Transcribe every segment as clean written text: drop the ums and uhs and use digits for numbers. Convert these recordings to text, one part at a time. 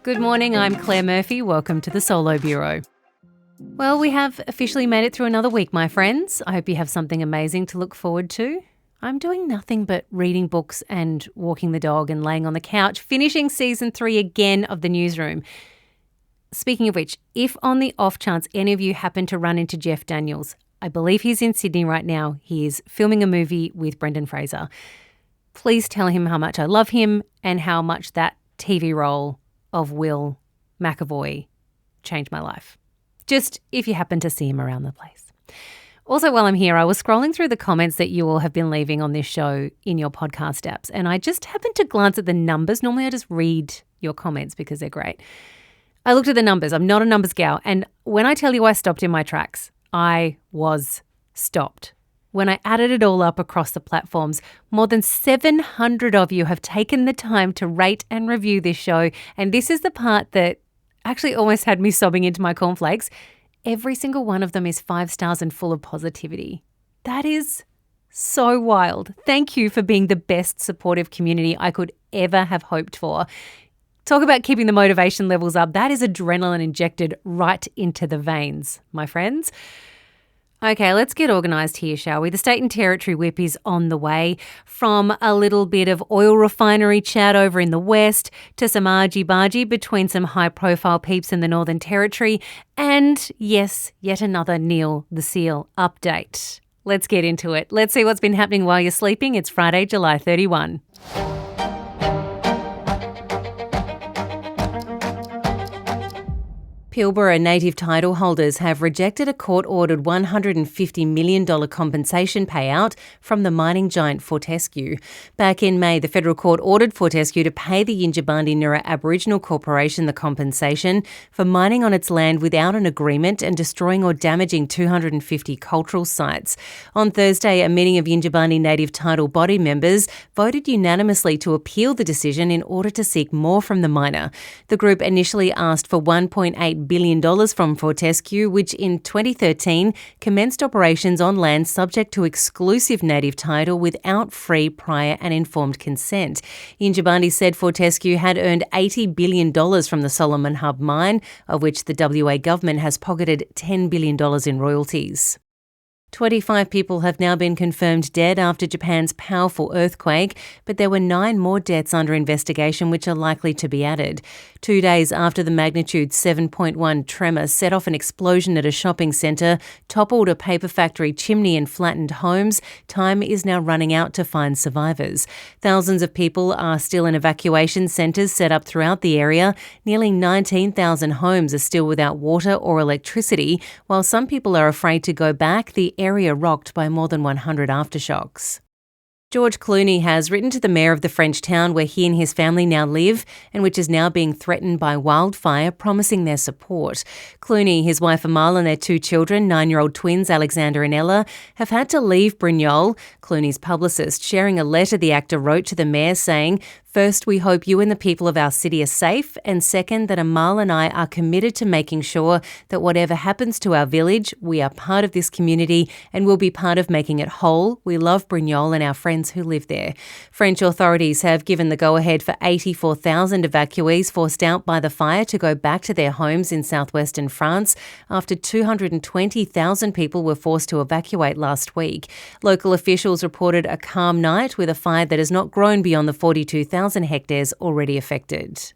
Good morning, I'm Claire Murphy. Welcome to the Solo Bureau. Well, we have officially made it through another week, my friends. I hope you have something amazing to look forward to. I'm doing nothing but reading books and walking the dog and laying on the couch, finishing season 3 again of The Newsroom. Speaking of which, if on the off chance any of you happen to run into Jeff Daniels, I believe he's in Sydney right now. He is filming a movie with Brendan Fraser. Please tell him how much I love him and how much that TV role of Will McAvoy changed my life. Just if you happen to see him around the place. Also, while I'm here, I was scrolling through the comments that you all have been leaving on this show in your podcast apps, and I just happened to glance at the numbers. Normally I just read your comments because they're great. I looked at the numbers. I'm not a numbers gal, and when I tell you I stopped in my tracks, I was stopped. When I added it all up across the platforms, more than 700 of you have taken the time to rate and review this show. And this is the part that actually almost had me sobbing into my cornflakes. Every single one of them is 5 stars and full of positivity. That is so wild. Thank you for being the best supportive community I could ever have hoped for. Talk about keeping the motivation levels up. That is adrenaline injected right into the veins, my friends. Okay, let's get organised here, shall we? The State and Territory Whip is on the way. From a little bit of oil refinery chat over in the west to some argy-bargy between some high-profile peeps in the Northern Territory and, yes, yet another Neil the Seal update. Let's get into it. Let's see what's been happening while you're sleeping. It's Friday, July 31. Pilbara native title holders have rejected a court-ordered $150 million compensation payout from the mining giant Fortescue. Back in May, the federal court ordered Fortescue to pay the Yindjibarndi-Nurra Aboriginal Corporation the compensation for mining on its land without an agreement and destroying or damaging 250 cultural sites. On Thursday, a meeting of Yindjibarndi native title body members voted unanimously to appeal the decision in order to seek more from the miner. The group initially asked for $1.8 billion from Fortescue, which in 2013 commenced operations on land subject to exclusive native title without free, prior and informed consent. Yindjibarndi said Fortescue had earned $80 billion from the Solomon Hub mine, of which the WA government has pocketed $10 billion in royalties. 25 people have now been confirmed dead after Japan's powerful earthquake, but there were 9 more deaths under investigation which are likely to be added. 2 days after the magnitude 7.1 tremor set off an explosion at a shopping centre, toppled a paper factory chimney and flattened homes, time is now running out to find survivors. Thousands of people are still in evacuation centres set up throughout the area. Nearly 19,000 homes are still without water or electricity, while some people are afraid to go back. The area rocked by more than 100 aftershocks. George Clooney has written to the mayor of the French town where he and his family now live and which is now being threatened by wildfire, promising their support. Clooney, his wife Amal and their 2 children, 9-year-old twins Alexander and Ella, have had to leave Brignoles. Clooney's publicist sharing a letter the actor wrote to the mayor saying, "First, we hope you and the people of our city are safe, and second, that Amal and I are committed to making sure that whatever happens to our village, we are part of this community and will be part of making it whole. We love Brignoles and our friends who live there." French authorities have given the go-ahead for 84,000 evacuees forced out by the fire to go back to their homes in southwestern France after 220,000 people were forced to evacuate last week. Local officials reported a calm night with a fire that has not grown beyond the 42,000 hectares already affected.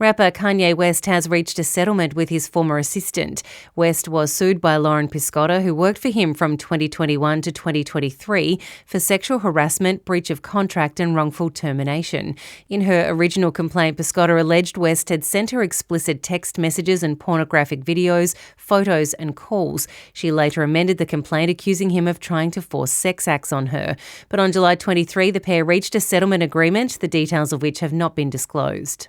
Rapper Kanye West has reached a settlement with his former assistant. West was sued by Lauren Piscotta, who worked for him from 2021 to 2023 for sexual harassment, breach of contract and wrongful termination. In her original complaint, Piscotta alleged West had sent her explicit text messages and pornographic videos, photos and calls. She later amended the complaint, accusing him of trying to force sex acts on her. But on July 23, the pair reached a settlement agreement, the details of which have not been disclosed.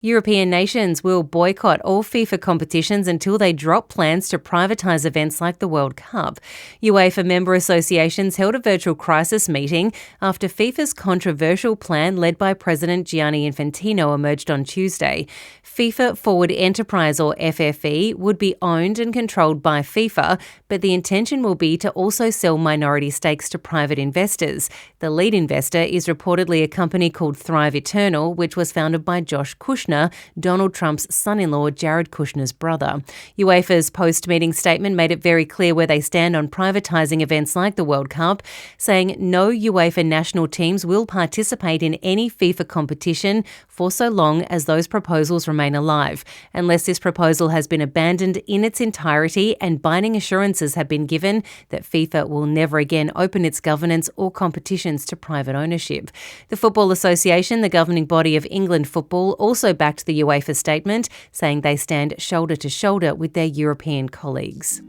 European nations will boycott all FIFA competitions until they drop plans to privatise events like the World Cup. UEFA member associations held a virtual crisis meeting after FIFA's controversial plan led by President Gianni Infantino emerged on Tuesday. FIFA Forward Enterprise, or FFE, would be owned and controlled by FIFA, but the intention will be to also sell minority stakes to private investors. The lead investor is reportedly a company called Thrive Eternal, which was founded by Josh Kushner, Kushner, Donald Trump's son-in-law Jared Kushner's brother. UEFA's post-meeting statement made it very clear where they stand on privatising events like the World Cup, saying no UEFA national teams will participate in any FIFA competition for so long as those proposals remain alive, unless this proposal has been abandoned in its entirety and binding assurances have been given that FIFA will never again open its governance or competitions to private ownership. The Football Association, the governing body of England football, also backed the UEFA statement, saying they stand shoulder to shoulder with their European colleagues.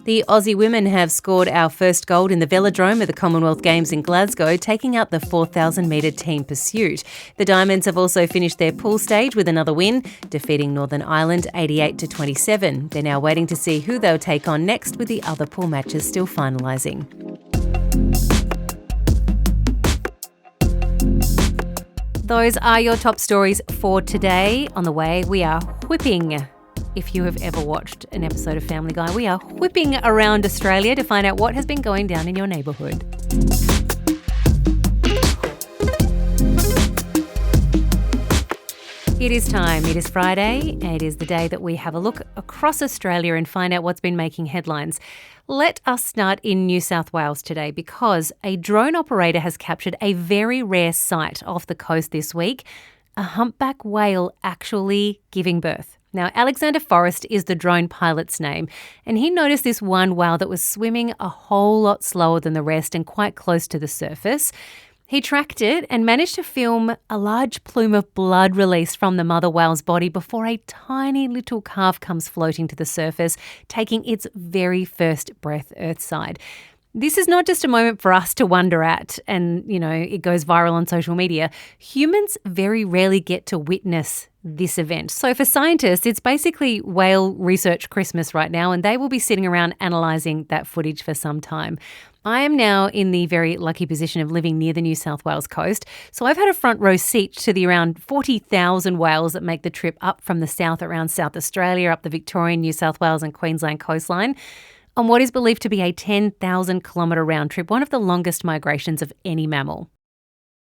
The Aussie women have scored our first gold in the Velodrome at the Commonwealth Games in Glasgow, taking out the 4,000-metre team pursuit. The Diamonds have also finished their pool stage with another win, defeating Northern Ireland 88-27. They're now waiting to see who they'll take on next, with the other pool matches still finalising. Those are your top stories for today. On the way, we are whipping. If you have ever watched an episode of Family Guy, we are whipping around Australia to find out what has been going down in your neighbourhood. It is time. It is Friday. It is the day that we have a look across Australia and find out what's been making headlines. Let us start in New South Wales today, because a drone operator has captured a very rare sight off the coast this week, a humpback whale actually giving birth. Now, Alexander Forrest is the drone pilot's name, and he noticed this one whale that was swimming a whole lot slower than the rest and quite close to the surface. He tracked it and managed to film a large plume of blood released from the mother whale's body before a tiny little calf comes floating to the surface, taking its very first breath earthside. This is not just a moment for us to wonder at and, it goes viral on social media. Humans very rarely get to witness this event. So for scientists, it's basically whale research Christmas right now, and they will be sitting around analysing that footage for some time. I am now in the very lucky position of living near the New South Wales coast, so I've had a front row seat to the around 40,000 whales that make the trip up from the south around South Australia, up the Victorian, New South Wales and Queensland coastline, on what is believed to be a 10,000-kilometre round trip, one of the longest migrations of any mammal.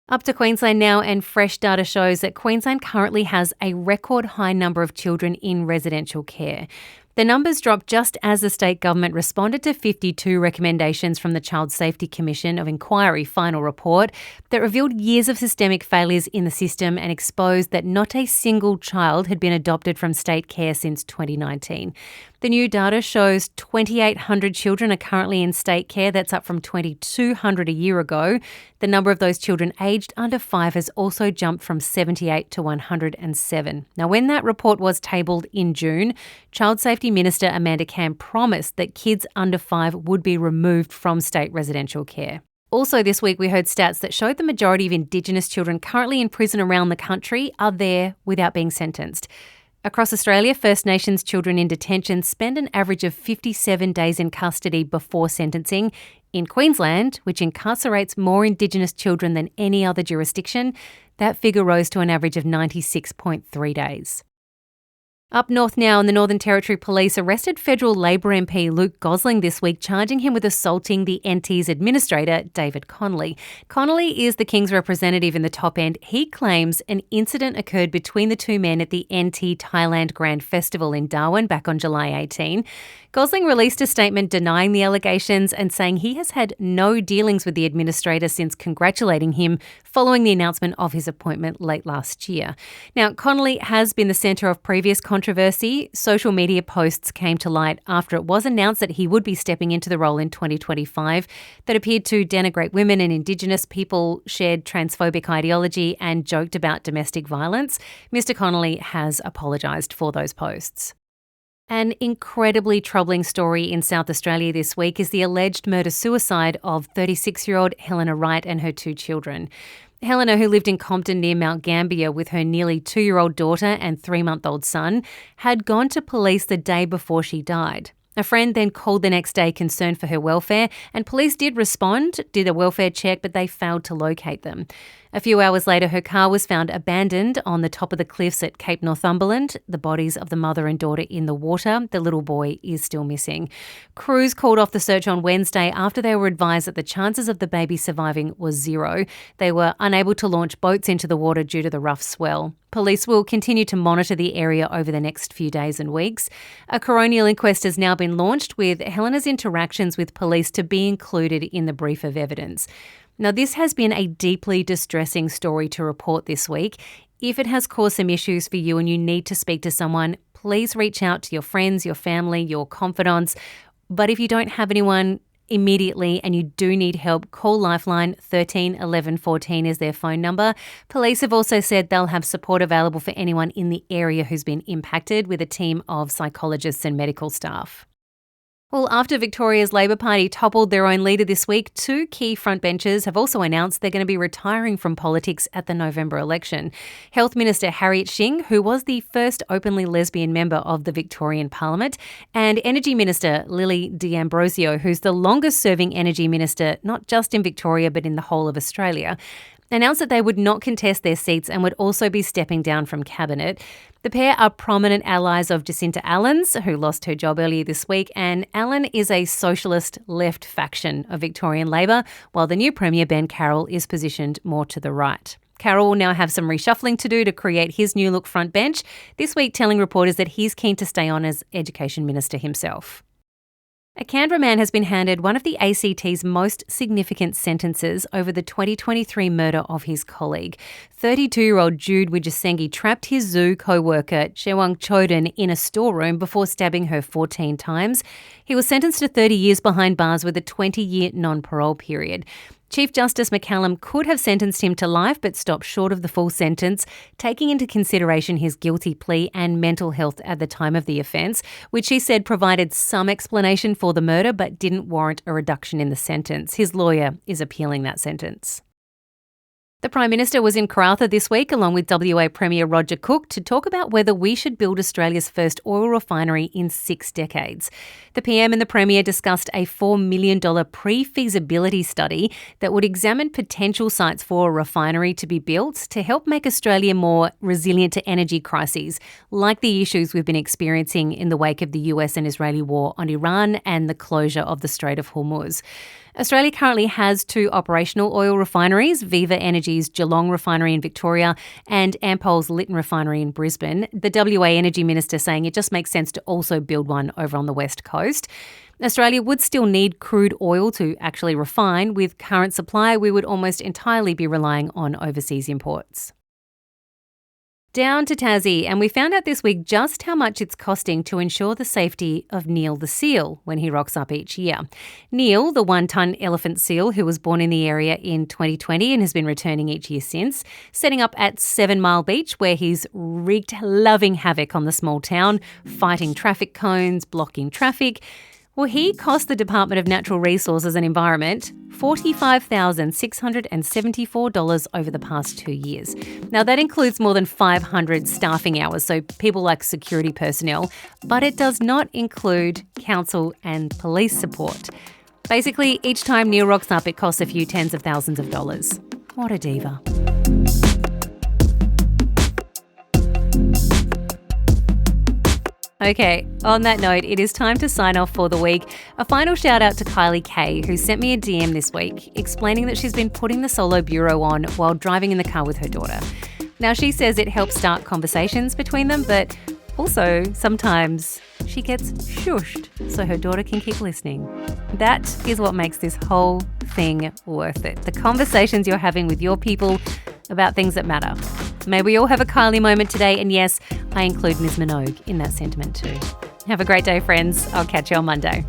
Up to Queensland now, and fresh data shows that Queensland currently has a record high number of children in residential care. The numbers dropped just as the state government responded to 52 recommendations from the Child Safety Commission of Inquiry final report that revealed years of systemic failures in the system and exposed that not a single child had been adopted from state care since 2019. The new data shows 2,800 children are currently in state care. That's up from 2,200 a year ago. The number of those children aged under 5 has also jumped from 78 to 107. Now, when that report was tabled in June, Child Safety Minister Amanda Cam promised that kids under 5 would be removed from state residential care. Also this week, we heard stats that showed the majority of Indigenous children currently in prison around the country are there without being sentenced. Across Australia, First Nations children in detention spend an average of 57 days in custody before sentencing. In Queensland, which incarcerates more Indigenous children than any other jurisdiction, that figure rose to an average of 96.3 days. Up north now, and the Northern Territory Police arrested federal Labor MP Luke Gosling this week, charging him with assaulting the NT's administrator, David Connolly. Connolly is the King's representative in the top end. He claims an incident occurred between the two men at the NT Thailand Grand Festival in Darwin back on July 18. Gosling released a statement denying the allegations and saying he has had no dealings with the administrator since congratulating him following the announcement of his appointment late last year. Now, Connolly has been the centre of previous controversy. Social media posts came to light after it was announced that he would be stepping into the role in 2025 that appeared to denigrate women and Indigenous people, shared transphobic ideology and joked about domestic violence. Mr. Connolly has apologised for those posts. An incredibly troubling story in South Australia this week is the alleged murder-suicide of 36-year-old Helena Wright and her 2 children. Helena, who lived in Compton near Mount Gambier with her nearly 2-year-old daughter and 3-month-old son, had gone to police the day before she died. A friend then called the next day concerned for her welfare, and police did respond, did a welfare check, but they failed to locate them. A few hours later, her car was found abandoned on the top of the cliffs at Cape Northumberland. The bodies of the mother and daughter in the water. The little boy is still missing. Crews called off the search on Wednesday after they were advised that the chances of the baby surviving was zero. They were unable to launch boats into the water due to the rough swell. Police will continue to monitor the area over the next few days and weeks. A coronial inquest has now been launched, with Helena's interactions with police to be included in the brief of evidence. Now, this has been a deeply distressing story to report this week. If it has caused some issues for you and you need to speak to someone, please reach out to your friends, your family, your confidants. But if you don't have anyone immediately and you do need help, call Lifeline. 13 11 14 is their phone number. Police have also said they'll have support available for anyone in the area who's been impacted, with a team of psychologists and medical staff. Well, after Victoria's Labor Party toppled their own leader this week, two key frontbenchers have also announced they're going to be retiring from politics at the November election. Health Minister Harriet Shing, who was the first openly lesbian member of the Victorian Parliament, and Energy Minister Lily D'Ambrosio, who's the longest-serving Energy Minister not just in Victoria but in the whole of Australia, announced that they would not contest their seats and would also be stepping down from Cabinet. The pair are prominent allies of Jacinta Allen's, who lost her job earlier this week, and Allen is a socialist left faction of Victorian Labor, while the new Premier Ben Carroll is positioned more to the right. Carroll will now have some reshuffling to do to create his new look frontbench, this week telling reporters that he's keen to stay on as Education Minister himself. A Canberra man has been handed one of the ACT's most significant sentences over the 2023 murder of his colleague. 32-year-old Jude Wijasengi trapped his zoo co-worker Chewang Choden in a storeroom before stabbing her 14 times. He was sentenced to 30 years behind bars with a 20-year non-parole period. Chief Justice McCallum could have sentenced him to life but stopped short of the full sentence, taking into consideration his guilty plea and mental health at the time of the offence, which he said provided some explanation for the murder but didn't warrant a reduction in the sentence. His lawyer is appealing that sentence. The Prime Minister was in Karratha this week along with WA Premier Roger Cook to talk about whether we should build Australia's first oil refinery in 6 decades. The PM and the Premier discussed a $4 million pre-feasibility study that would examine potential sites for a refinery to be built to help make Australia more resilient to energy crises, like the issues we've been experiencing in the wake of the US and Israeli war on Iran and the closure of the Strait of Hormuz. Australia currently has 2 operational oil refineries, Viva Energy's Geelong refinery in Victoria and Ampol's Lytton refinery in Brisbane. The WA Energy Minister saying it just makes sense to also build one over on the West Coast. Australia would still need crude oil to actually refine. With current supply, we would almost entirely be relying on overseas imports. Down to Tassie, and we found out this week just how much it's costing to ensure the safety of Neil the seal when he rocks up each year. Neil, the 1-ton elephant seal who was born in the area in 2020 and has been returning each year since, setting up at 7 Mile Beach where he's wreaked loving havoc on the small town, fighting traffic cones, blocking traffic. Well, he cost the Department of Natural Resources and Environment $45,674 over the past 2 years. Now, that includes more than 500 staffing hours, so people like security personnel, but it does not include council and police support. Basically, each time Neil rocks up, it costs a few tens of thousands of dollars. What a diva. Okay, on that note, it is time to sign off for the week. A final shout out to Kylie K, who sent me a DM this week explaining that she's been putting the solo bureau on while driving in the car with her daughter. Now, she says it helps start conversations between them, but also sometimes she gets shushed so her daughter can keep listening. That is what makes this whole thing worth it. The conversations you're having with your people about things that matter. May we all have a Kylie moment today, and yes, I include Ms. Minogue in that sentiment too. Have a great day, friends. I'll catch you on Monday.